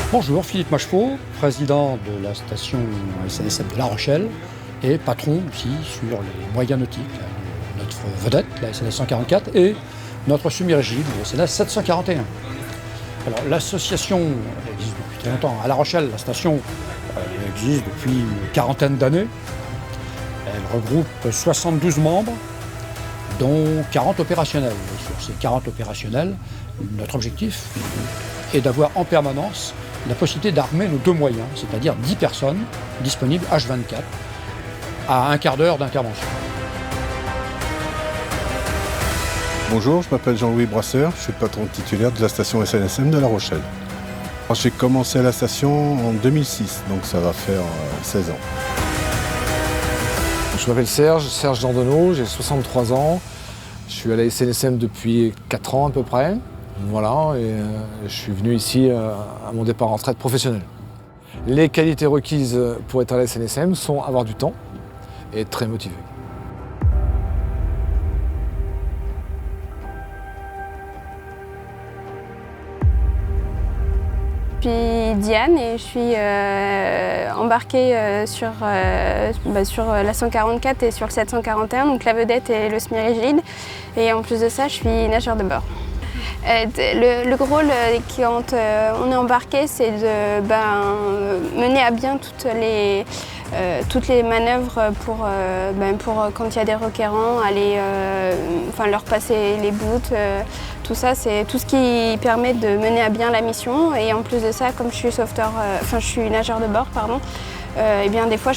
Bonjour, Philippe Machepeau, président de la station SNSM de La Rochelle et patron aussi sur les moyens nautiques. Notre vedette, la SNS 144, et notre semi-rigide, la SNS 741. Alors l'association existe depuis très longtemps. À La Rochelle, la station existe depuis une quarantaine d'années. Elle regroupe 72 membres, dont 40 opérationnels. Et sur ces 40 opérationnels, notre objectif est d'avoir en permanence la possibilité d'armer nos deux moyens, c'est-à-dire 10 personnes disponibles H24 à un quart d'heure d'intervention. Bonjour, je m'appelle Jean-Louis Brasseur, je suis le patron titulaire de la station SNSM de La Rochelle. J'ai commencé à la station en 2006, donc ça va faire 16 ans. Je m'appelle Serge Dandonneau, j'ai 63 ans. Je suis à la SNSM depuis 4 ans à peu près. Voilà, et je suis venu ici à mon départ en retraite professionnelle. Les qualités requises pour être à la SNSM sont avoir du temps et être très motivé. Je suis Diane et je suis embarquée sur la 144 et sur le 741, donc la vedette et le semi-rigide. Et en plus de ça, je suis nageur de bord. Le gros rôle quand on est embarqué, c'est de mener à bien toutes les manœuvres pour quand il y a des requérants, aller leur passer les boots. Tout ça, c'est tout ce qui permet de mener à bien la mission. Et en plus de ça, comme je suis je suis nageur de bord, pardon, et bien des fois,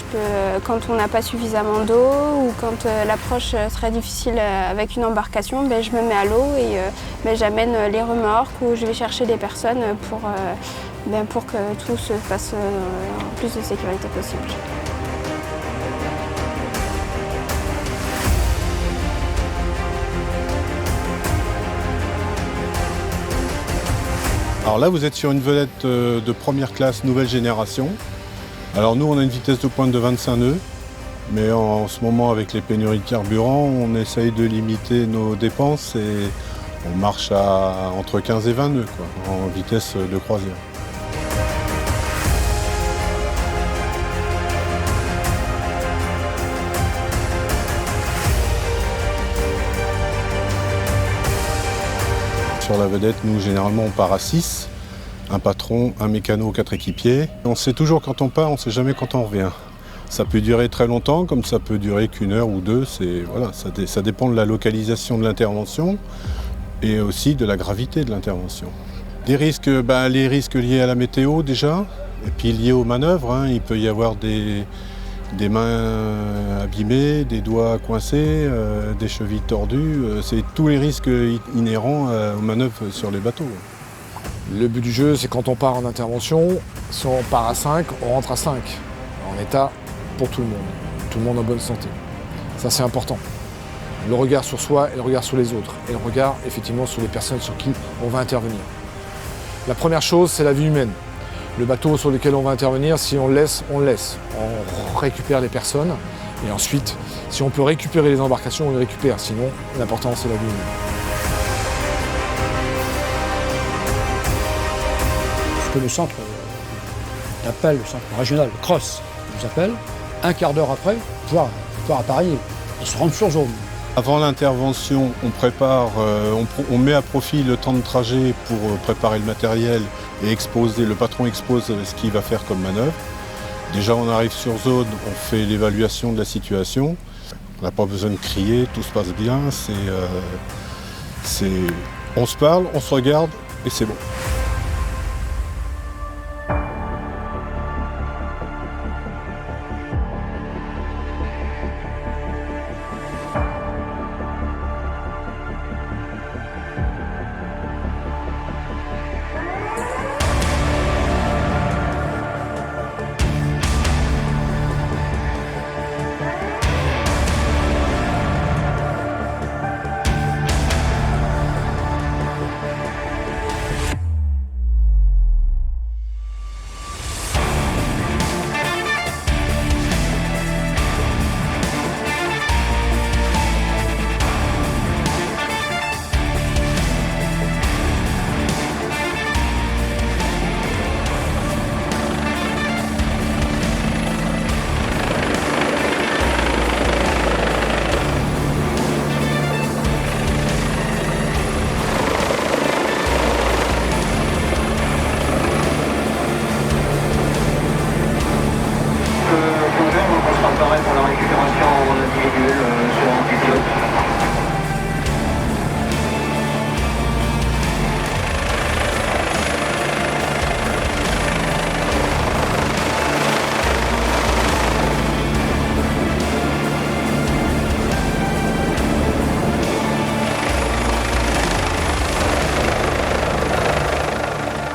quand on n'a pas suffisamment d'eau ou quand l'approche serait difficile avec une embarcation, je me mets à l'eau et j'amène les remorques ou je vais chercher des personnes pour que tout se passe en plus de sécurité possible. Alors là, vous êtes sur une vedette de première classe, nouvelle génération. Alors nous, on a une vitesse de pointe de 25 nœuds, mais en ce moment, avec les pénuries de carburant, on essaye de limiter nos dépenses et on marche à entre 15 et 20 nœuds, en vitesse de croisière. Sur la vedette, nous, généralement, on part à 6. Un patron, un mécano, 4 équipiers. On sait toujours quand on part, on ne sait jamais quand on revient. Ça peut durer très longtemps, comme ça peut durer qu'une heure ou deux. Ça dépend de la localisation de l'intervention et aussi de la gravité de l'intervention. Les risques liés à la météo déjà, et puis liés aux manœuvres. Il peut y avoir des mains abîmées, des doigts coincés, des chevilles tordues. C'est tous les risques inhérents aux manœuvres sur les bateaux. Le but du jeu, c'est quand on part en intervention, si on part à 5, on rentre à 5, en état pour tout le monde en bonne santé. Ça, c'est important. Le regard sur soi et le regard sur les autres, et le regard, effectivement, sur les personnes sur qui on va intervenir. La première chose, c'est la vie humaine. Le bateau sur lequel on va intervenir, si on le laisse, on le laisse. On récupère les personnes, et ensuite, si on peut récupérer les embarcations, on les récupère. Sinon, l'important, c'est la vie humaine. Que le centre d'appel, le centre régional, le CROSS, nous appelle, un quart d'heure après, pouvoir appareiller et se rendre sur zone. Avant l'intervention, on prépare, on met à profit le temps de trajet pour préparer le matériel et le patron expose ce qu'il va faire comme manœuvre. Déjà, on arrive sur zone, on fait l'évaluation de la situation. On n'a pas besoin de crier, tout se passe bien. On se parle, on se regarde et c'est bon.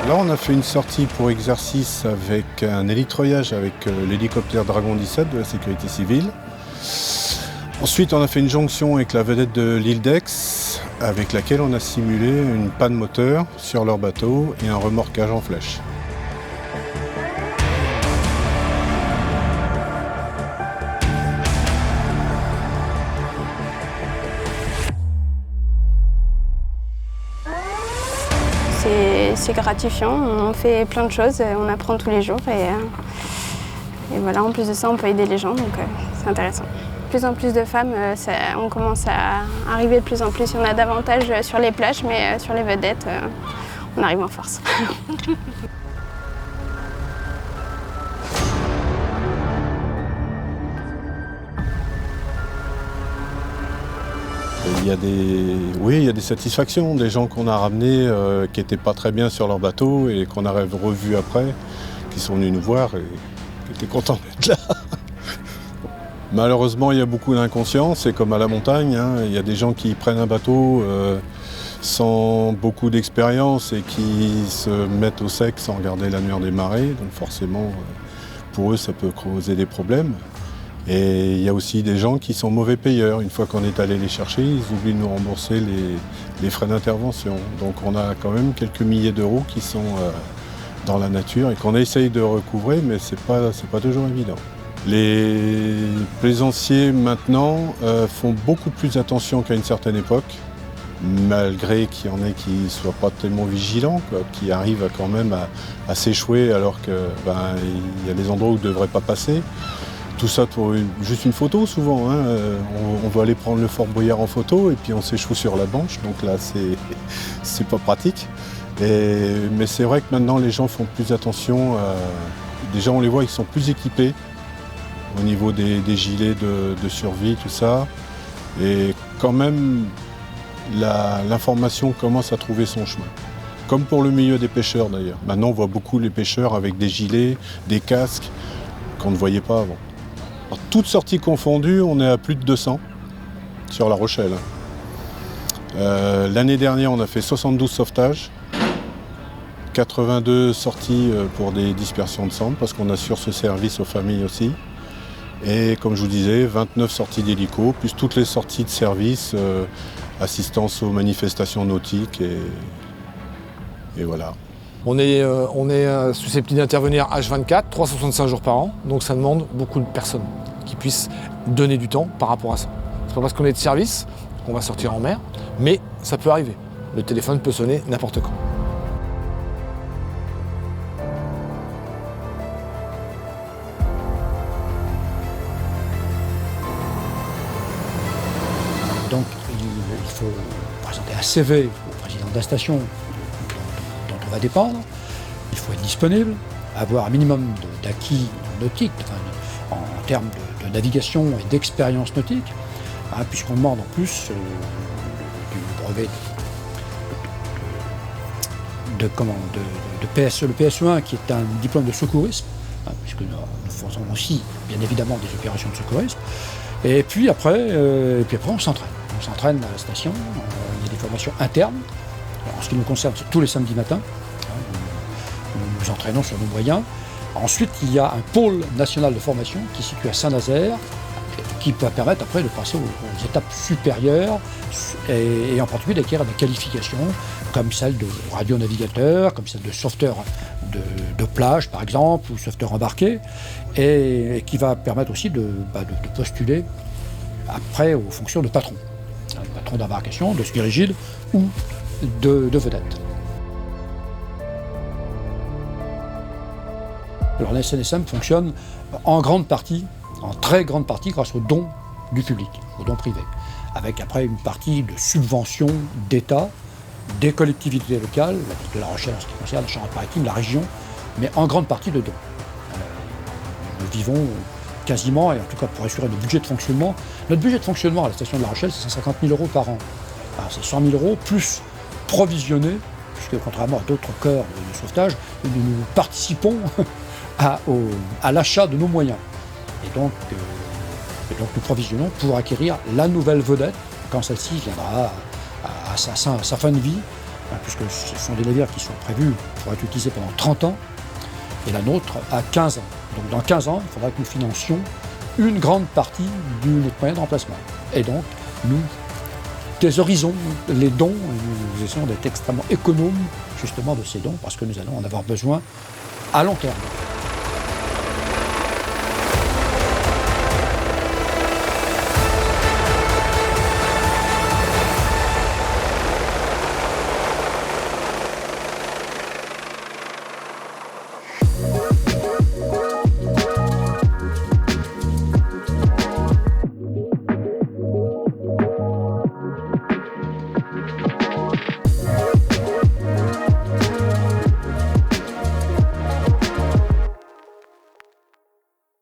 Là, on a fait une sortie pour exercice avec un hélitreuillage avec l'hélicoptère Dragon 17 de la sécurité civile. Ensuite, on a fait une jonction avec la vedette de l'île d'Aix, avec laquelle on a simulé une panne moteur sur leur bateau et un remorquage en flèche. C'est gratifiant, on fait plein de choses, on apprend tous les jours et voilà, en plus de ça on peut aider les gens, donc c'est intéressant. De plus en plus de femmes, on commence à arriver de plus en plus, il y en a davantage sur les plages, mais sur les vedettes, on arrive en force. Il y a des satisfactions, des gens qu'on a ramenés qui n'étaient pas très bien sur leur bateau et qu'on a revus après, qui sont venus nous voir et qui étaient contents d'être là. Malheureusement, il y a beaucoup d'inconscience, c'est comme à la montagne, hein. Il y a des gens qui prennent un bateau sans beaucoup d'expérience et qui se mettent au sec sans regarder l'annuaire des marées, donc forcément, pour eux, ça peut causer des problèmes. Et il y a aussi des gens qui sont mauvais payeurs. Une fois qu'on est allé les chercher, ils oublient de nous rembourser les frais d'intervention. Donc on a quand même quelques milliers d'euros qui sont dans la nature et qu'on essaye de recouvrer, mais c'est pas toujours évident. Les plaisanciers maintenant font beaucoup plus attention qu'à une certaine époque, malgré qu'il y en ait qui ne soient pas tellement vigilants, quoi, qui arrivent quand même à s'échouer alors qu'il y a des endroits où ils ne devraient pas passer. Tout ça pour juste une photo souvent, hein. On doit aller prendre le Fort Boyard en photo et puis on s'échoue sur la banche, donc là c'est pas pratique. Mais c'est vrai que maintenant les gens font plus attention, déjà on les voit, ils sont plus équipés au niveau des gilets de survie, tout ça. Et quand même l'information commence à trouver son chemin. Comme pour le milieu des pêcheurs d'ailleurs. Maintenant on voit beaucoup les pêcheurs avec des gilets, des casques qu'on ne voyait pas avant. Alors, toutes sorties confondues, on est à plus de 200 sur La Rochelle. L'année dernière, on a fait 72 sauvetages, 82 sorties pour des dispersions de cendres, parce qu'on assure ce service aux familles aussi. Et comme je vous disais, 29 sorties d'hélico, plus toutes les sorties de service, assistance aux manifestations nautiques, et voilà. On est susceptible d'intervenir H24, 365 jours par an, donc ça demande beaucoup de personnes qui puissent donner du temps par rapport à ça. C'est pas parce qu'on est de service qu'on va sortir en mer, mais ça peut arriver. Le téléphone peut sonner n'importe quand. Donc il faut présenter un CV au président de la station dont on va dépendre, il faut être disponible, avoir un minimum d'acquis nautiques, en termes de navigation et d'expérience nautique, hein, puisqu'on demande en plus du brevet de PSE, le PSE1 qui est un diplôme de secourisme, hein, puisque nous faisons aussi bien évidemment des opérations de secourisme, et puis après on s'entraîne. On s'entraîne à la station, il y a des formations internes. Alors, en ce qui nous concerne, c'est tous les samedis matins. Nous nous entraînons sur nos moyens. Ensuite, il y a un pôle national de formation qui est situé à Saint-Nazaire, qui peut permettre après de passer aux étapes supérieures et en particulier d'acquérir des qualifications comme celle de radionavigateur, comme celle de sauveteur de plage par exemple, ou sauveteur embarqué, et qui va permettre aussi de postuler après aux fonctions de patron. Patron d'embarcation, de ski rigide ou de vedette. Alors la SNSM fonctionne en très grande partie grâce aux dons du public, aux dons privés, avec après une partie de subventions d'État, des collectivités locales, de La Rochelle en ce qui concerne, la Charente-Maritime, la région, mais en grande partie de dons. Nous vivons quasiment, et en tout cas pour assurer notre budget de fonctionnement. Notre budget de fonctionnement à la station de La Rochelle, c'est 150 000 € par an. Alors, c'est 100 000 € plus provisionnés, puisque contrairement à d'autres corps de sauvetage, nous participons à l'achat de nos moyens. Et donc nous provisionnons pour acquérir la nouvelle vedette, quand celle-ci viendra à sa fin de vie, puisque ce sont des navires qui sont prévus pour être utilisés pendant 30 ans, et la nôtre à 15 ans. Donc dans 15 ans, il faudra que nous financions une grande partie de notre moyen de remplacement. Et donc, nous thésaurisons les dons, et nous essayons d'être extrêmement économes justement de ces dons, parce que nous allons en avoir besoin à long terme.